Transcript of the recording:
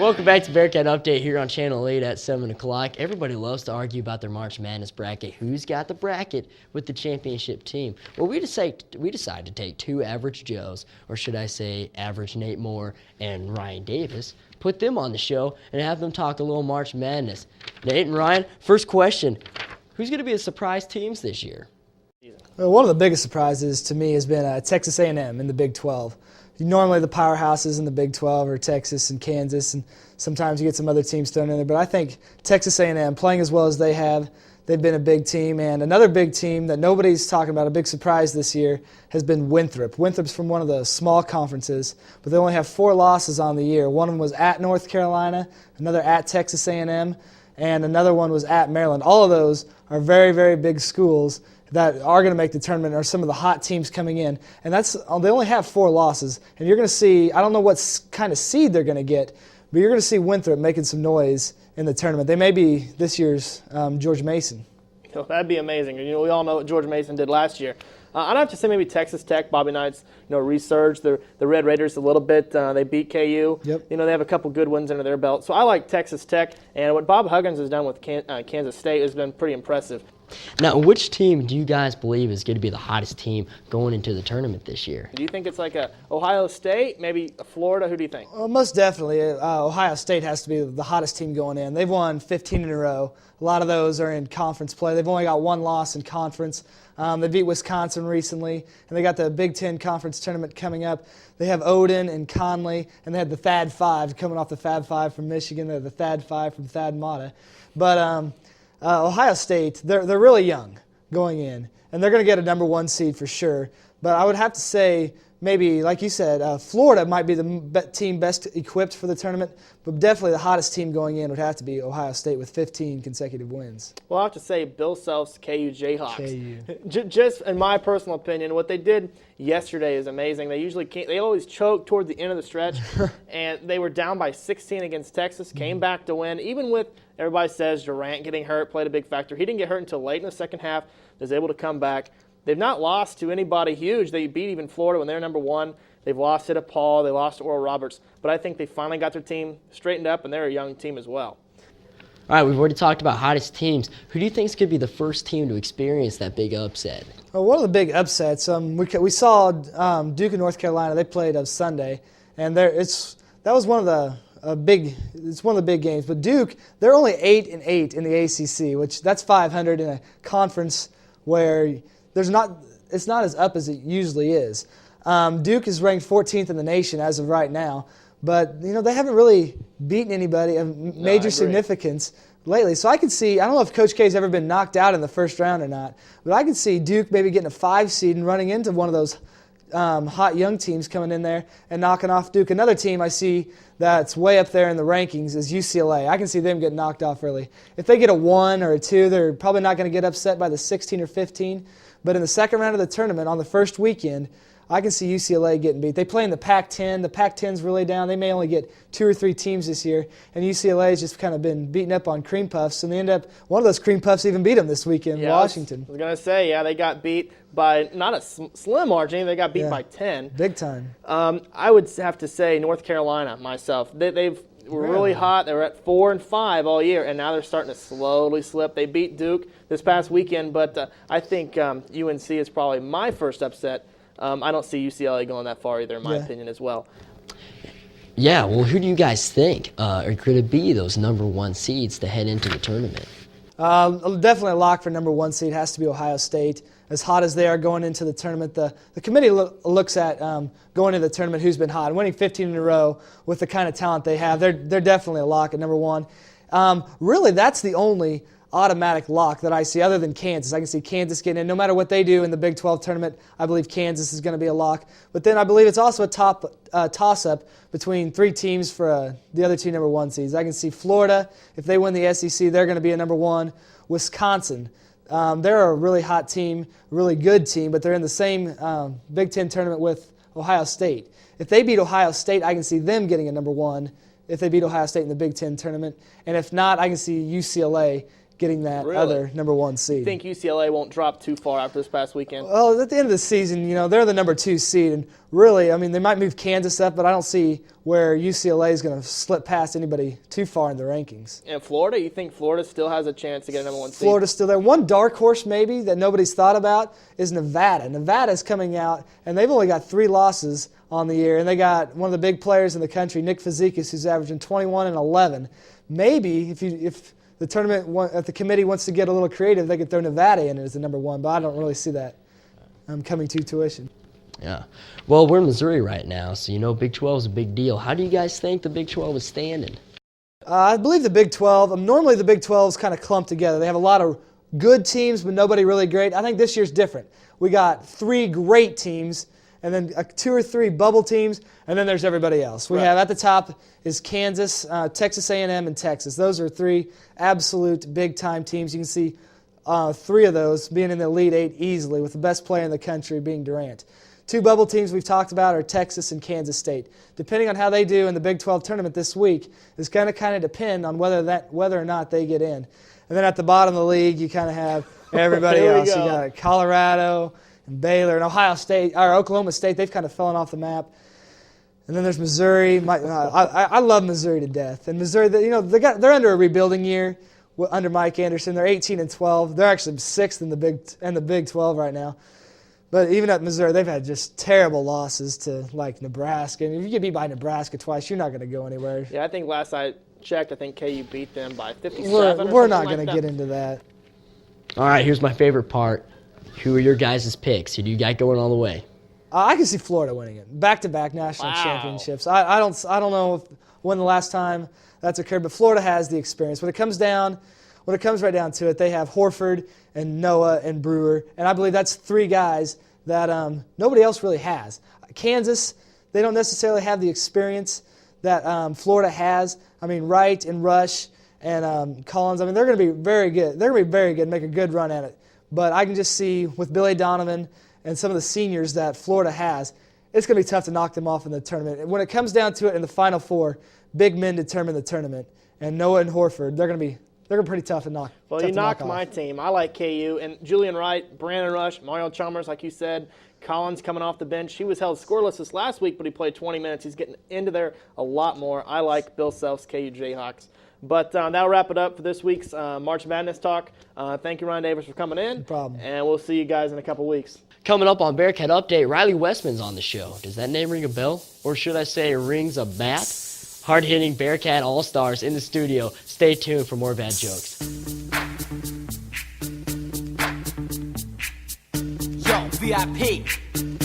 Welcome back to Bearcat Update here on Channel 8 at 7 o'clock. Everybody loves to argue about their March Madness bracket. Who's got the bracket with the championship team? Well, we decided to take two average Joes, or should I say average Nate Moore and Ryan Davis, put them on the show and have them talk a little March Madness. Nate and Ryan, first question, who's going to be the surprise teams this year? Well, one of the biggest surprises to me has been Texas A&M in the Big 12. Normally the powerhouses in the Big 12 are Texas and Kansas, and sometimes you get some other teams thrown in there. But I think Texas A&M, playing as well as they have, they've been a big team. And another big team that nobody's talking about, a big surprise this year, has been Winthrop. Winthrop's from one of the small conferences, but they only have 4 losses on the year. One of them was at North Carolina, another at Texas A&M, and another one was at Maryland. All of those are very, very big schools that are going to make the tournament, are some of the hot teams coming in. And they only have 4 losses. And you're going to see, I don't know what kind of seed they're going to get, but you're going to see Winthrop making some noise in the tournament. They may be this year's George Mason. Oh, that'd be amazing. We all know what George Mason did last year. I'd have to say maybe Texas Tech, Bobby Knight's, resurged the Red Raiders a little bit. They beat KU. Yep. They have a couple good wins under their belt. So I like Texas Tech, and what Bob Huggins has done with Kansas State has been pretty impressive. Now, which team do you guys believe is going to be the hottest team going into the tournament this year? Do you think it's like a Ohio State, maybe a Florida? Who do you think? Well, most definitely, Ohio State has to be the hottest team going in. They've won 15 in a row. A lot of those are in conference play. They've only got 1 loss in conference. They beat Wisconsin recently, and they got the Big Ten Conference Tournament coming up. They have Odin and Conley, and they had the Thad Five coming off the Fab Five from Michigan. They have the Thad Five from Thad Matta. But Ohio State, they're really young going in, and they're going to get a number 1 seed for sure. But I would have to say maybe, like you said, Florida might be the team best equipped for the tournament, but definitely the hottest team going in would have to be Ohio State with 15 consecutive wins. Well, I have to say Bill Self's KU Jayhawks. KU. Just in my personal opinion, what they did yesterday is amazing. They always choke toward the end of the stretch, and they were down by 16 against Texas, came back to win, even with, everybody says, Durant getting hurt played a big factor. He didn't get hurt until late in the second half, was able to come back. They've not lost to anybody huge. They beat even Florida when they're number 1. They've lost to DePaul. They lost to Oral Roberts. But I think they finally got their team straightened up, and they're a young team as well. All right, we've already talked about hottest teams. Who do you think is going to be the first team to experience that big upset? Well, one of the big upsets, we saw Duke and North Carolina. They played on Sunday, and that was one of the big games. But Duke, they're only 8-8 in the ACC, which that's 500 in a conference where it's not as up as it usually is. Duke is ranked 14th in the nation as of right now, but they haven't really beaten anybody of major significance lately. So I don't know if Coach K's ever been knocked out in the first round or not, but I could see Duke maybe getting a 5 seed and running into one of those hot young teams coming in there and knocking off Duke. Another team I see that's way up there in the rankings is UCLA. I can see them getting knocked off early. If they get a 1 or a 2, they're probably not going to get upset by the 16 or 15. But in the second round of the tournament, on the first weekend, I can see UCLA getting beat. They play in the Pac-10. The Pac-10's really down. They may only get 2 or 3 teams this year, and UCLA has just kind of been beaten up on cream puffs, and they end up, one of those cream puffs even beat them this weekend, Washington. I was going to say, they got beat by not a slim margin. They got beat by 10. Big time. I would have to say North Carolina myself. They were really hot. They were at 4-5 all year, and now they're starting to slowly slip. They beat Duke this past weekend, but I think UNC is probably my first upset. I don't see UCLA going that far either, in my opinion, as well. Yeah, well, who do you guys think are going to be those number 1 seeds to head into the tournament? Definitely a lock for number 1 seed has to be Ohio State. As hot as they are going into the tournament, the committee looks at going into the tournament who's been hot. Winning 15 in a row with the kind of talent they have, they're definitely a lock at number 1. Really, that's the only automatic lock that I see other than Kansas. I can see Kansas getting in. No matter what they do in the Big 12 tournament, I believe Kansas is going to be a lock. But then I believe it's also a toss-up between 3 teams for the other 2 number 1 seeds. I can see Florida, if they win the SEC, they're going to be a number 1. Wisconsin, they're a really hot team, really good team, but they're in the same Big Ten tournament with Ohio State. If they beat Ohio State, I can see them getting a number 1 if they beat Ohio State in the Big Ten tournament. And if not, I can see UCLA getting that Really? other number 1 seed. I think UCLA won't drop too far after this past weekend. Well, at the end of the season, they're the number 2 seed, and really, they might move Kansas up, but I don't see where UCLA is going to slip past anybody too far in the rankings. And Florida, you think Florida still has a chance to get a number 1 seed? Florida's still there. One dark horse maybe that nobody's thought about is Nevada. Nevada's coming out, and they've only got 3 losses on the year, and they got one of the big players in the country, Nick Fazekas, who's averaging 21 and 11. Maybe if the tournament, if the committee wants to get a little creative, they could throw Nevada in as the number 1, but I don't really see that coming to tuition. Yeah. Well, we're in Missouri right now, so Big 12 is a big deal. How do you guys think the Big 12 is standing? I believe the Big 12, normally the Big 12 is kind of clumped together. They have a lot of good teams, but nobody really great. I think this year's different. We got 3 great teams, and then 2 or 3 bubble teams, and then there's everybody else. We have at the top is Kansas, Texas A&M, and Texas. Those are 3 absolute big-time teams. You can see 3 of those being in the Elite 8 easily, with the best player in the country being Durant. 2 bubble teams we've talked about are Texas and Kansas State. Depending on how they do in the Big 12 tournament this week is going to kind of depend on whether or not they get in. And then at the bottom of the league, you kind of have everybody else. You got Colorado and Baylor and Ohio State, or Oklahoma State. They've kind of fallen off the map. And then there's Missouri. I love Missouri to death. And Missouri, they're under a rebuilding year under Mike Anderson. They're 18 and 12. They're actually 6th in the Big 12 right now. But even at Missouri, they've had just terrible losses to Nebraska. And if you get beat by Nebraska twice, you're not going to go anywhere. Yeah, I think last I checked, I think KU beat them by 57. We're not going to get into that. All right, here's my favorite part. Who are your guys' picks? Who do you got going all the way? I can see Florida winning it. Back-to-back national championships. I don't know when the last time that's occurred, but Florida has the experience. When it comes right down to it, they have Horford and Noah and Brewer, and I believe that's 3 guys that nobody else really has. Kansas, they don't necessarily have the experience that Florida has. Wright and Rush and Collins, they're going to be very good. They're going to be very good and make a good run at it. But I can just see with Billy Donovan and some of the seniors that Florida has, it's going to be tough to knock them off in the tournament. When it comes down to it in the Final Four, big men determine the tournament. And Noah and Horford, they're going to be pretty tough to knock. Well, you knocked my team. I like KU. And Julian Wright, Brandon Rush, Mario Chalmers, like you said, Collins coming off the bench. He was held scoreless this last week, but he played 20 minutes. He's getting into there a lot more. I like Bill Self's KU Jayhawks. But that'll wrap it up for this week's March Madness talk. Thank you, Ryan Davis, for coming in. No problem. And we'll see you guys in a couple weeks. Coming up on Bearcat Update, Riley Westman's on the show. Does that name ring a bell? Or should I say it rings a bat? Hard-hitting Bearcat All-Stars in the studio. Stay tuned for more bad jokes. Yo, VIP.